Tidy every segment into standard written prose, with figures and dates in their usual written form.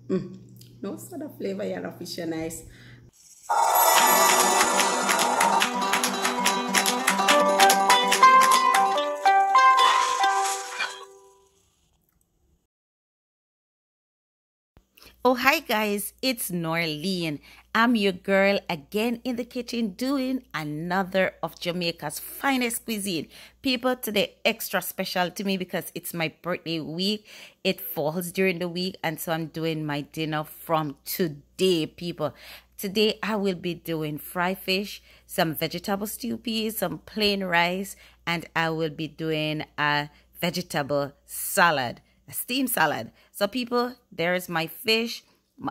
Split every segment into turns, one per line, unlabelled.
No sort of flavor, yeah, fish are nice. Oh, hi guys, it's Norleen. I'm your girl again in the kitchen doing another of Jamaica's finest cuisine. People, today extra special to me because it's my birthday week. It falls during the week, and so I'm doing my dinner from today, people. Today I will be doing fried fish, some vegetable stew peas, some plain rice, and I will be doing a vegetable salad, a steam salad. So people, there's my fish.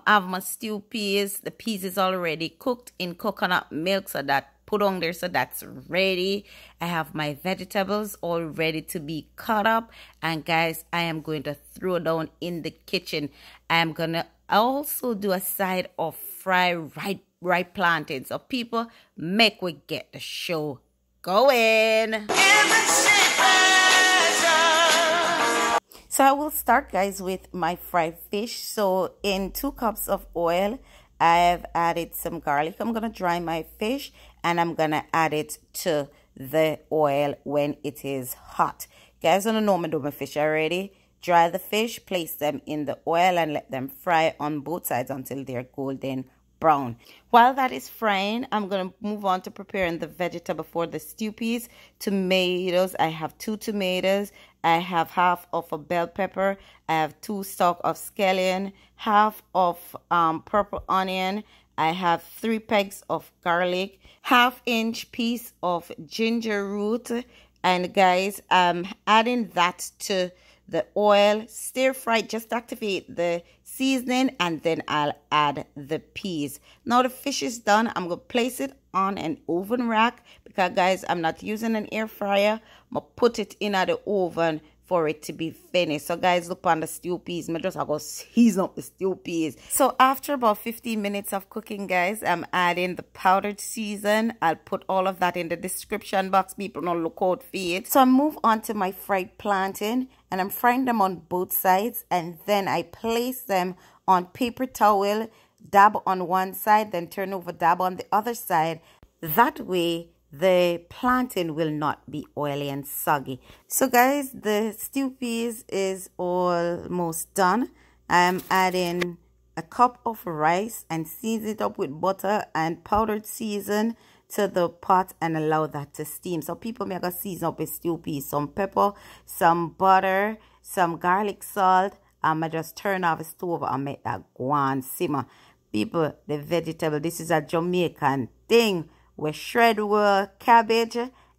I have my stew peas. The peas is already cooked in coconut milk, so that put on there, so that's ready. I have my vegetables all ready to be cut up, and guys, I am going to throw down in the kitchen. I am gonna also do a side of fried ripe plantains. So people, make we get the show going. So I will start, guys, with my fried fish. So in 2 cups of oil, I have added some garlic. I'm going to dry my fish and I'm going to add it to the oil when it is hot. Guys, I don't know, I do my fish already. Dry the fish, place them in the oil and let them fry on both sides until they're golden brown. While that is frying, I'm going to move on to preparing the vegetable for the stew peas. Tomatoes, I have 2 tomatoes. I have half of a bell pepper. I have 2 stalks of scallion, half of purple onion. I have 3 pegs of garlic, half-inch piece of ginger root. And guys, I'm adding that to the oil, stir fry, just activate the seasoning, and then I'll add the peas. Now the fish is done. I'm going to place it on an oven rack because, guys, I'm not using an air fryer. I'm going to put it in the oven for it to be finished. So guys, look on the stew peas. I just go season up the stew peas. So after about 15 minutes of cooking, guys, I'm adding the powdered season. I'll put all of that in the description box. People don't look out for it. So I move on to my fried plantain, and I'm frying them on both sides, and then I place them on paper towel, dab on one side, then turn over, dab on the other side. That way the plantain will not be oily and soggy. So guys, the stew peas is almost done. I'm adding a cup of rice and season it up with butter and powdered season to the pot and allow that to steam. So people, may I go season up with stew peas, some pepper, some butter, some garlic salt. I just turn off the stove and make that go on simmer. People, the vegetable, this is a Jamaican thing. We shred our cabbage,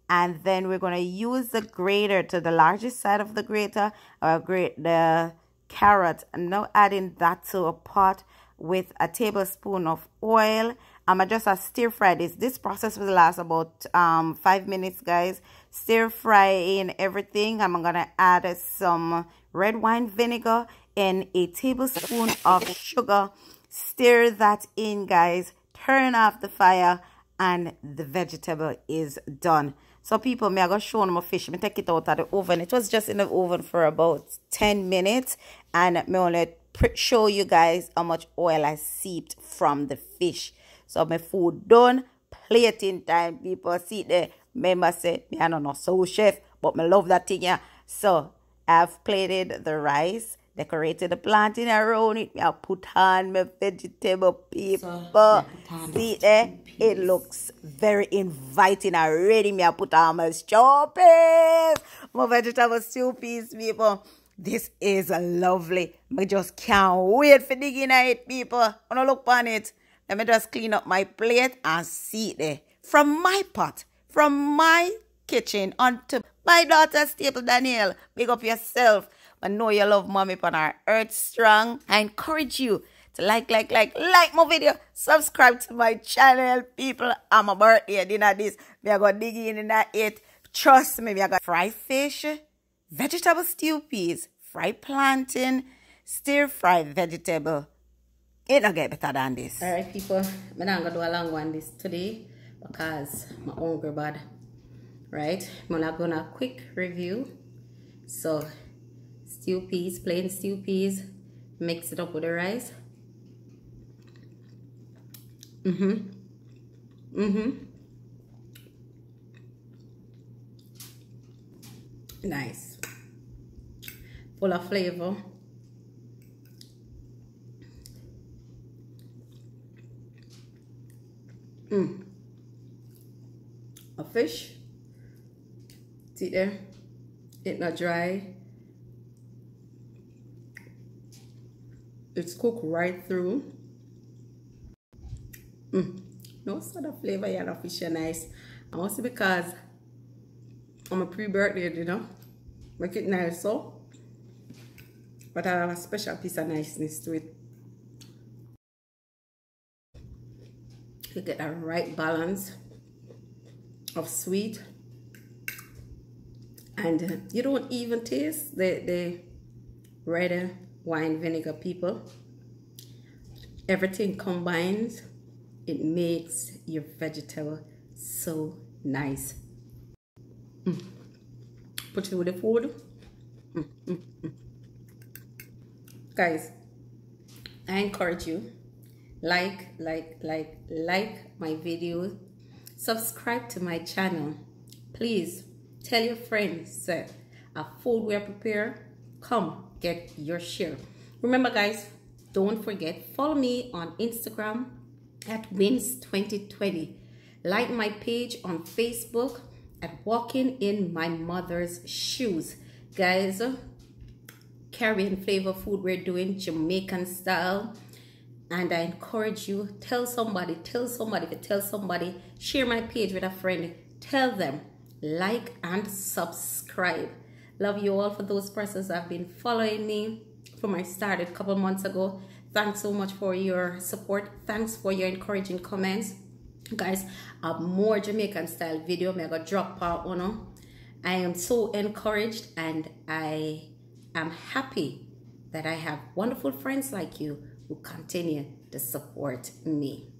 and then we're going to use the grater to the largest side of the grater, or grate the carrot, and now adding that to a pot with a tablespoon of oil. I'm just a stir fry this. This process will last about 5 minutes, guys. Stir fry in everything. I'm going to add some red wine vinegar and a tablespoon of sugar. Stir that in, guys. Turn off the fire, and the vegetable is done. So people, me I go show them my fish. Me take it out of the oven. It was just in the oven for about 10 minutes, and me only show you guys how much oil I seeped from the fish. So my food done. Plating time, people. See there. Remember say me I don't know so chef, but me love that thing, yeah. So I've plated the rice, decorated the plantain around it. I put on my vegetable, people. So, see there? It looks very inviting already. Me I put on my stew peas, my vegetable stew peas, people. This is lovely. I just can't wait for digging at it, people. Wanna look on it? Let me just clean up my plate and see it there. From my pot, from my kitchen onto my daughter's table, Danielle. Big up yourself. I know you love mommy on our Earth Strong. I encourage you to like my video. Subscribe to my channel, people. I'm a birthday dinner this. Me I go dig in that it. Trust me, I got fried fish, vegetable stew peas, fried plantain, stir fried vegetable. It don't get better than this. Alright, people. I'm not gonna do a long one this today because my hungry bad. Right? I'm not gonna quick review. So stew peas, plain stew peas, mix it up with the rice. Nice. Full of flavor. A fish. See there? It's not dry. It's cooked right through. No sort of flavor yet of fish are nice. And also because I'm a pre-birthday, you know, make it nice so. But I have a special piece of niceness to it. You get the right balance of sweet, and you don't even taste the red wine vinegar, people. Everything combines, it makes your vegetable so nice. Put it with the food. Guys, I encourage you, like my video, subscribe to my channel. Please tell your friends that a food we prepare, come get your share. Remember guys, don't forget, follow me on Instagram at Wins2020. Like my page on Facebook at Walking in My Mother's Shoes. Guys, carrying flavor food, we're doing Jamaican style. And I encourage you, tell somebody, if you tell somebody, share my page with a friend, tell them, like and subscribe. Love you all. For those persons that have been following me from I started a couple months ago, thanks so much for your support. Thanks for your encouraging comments. Guys, a more Jamaican style video, I'm gonna drop part one. I am so encouraged and I am happy that I have wonderful friends like you who continue to support me.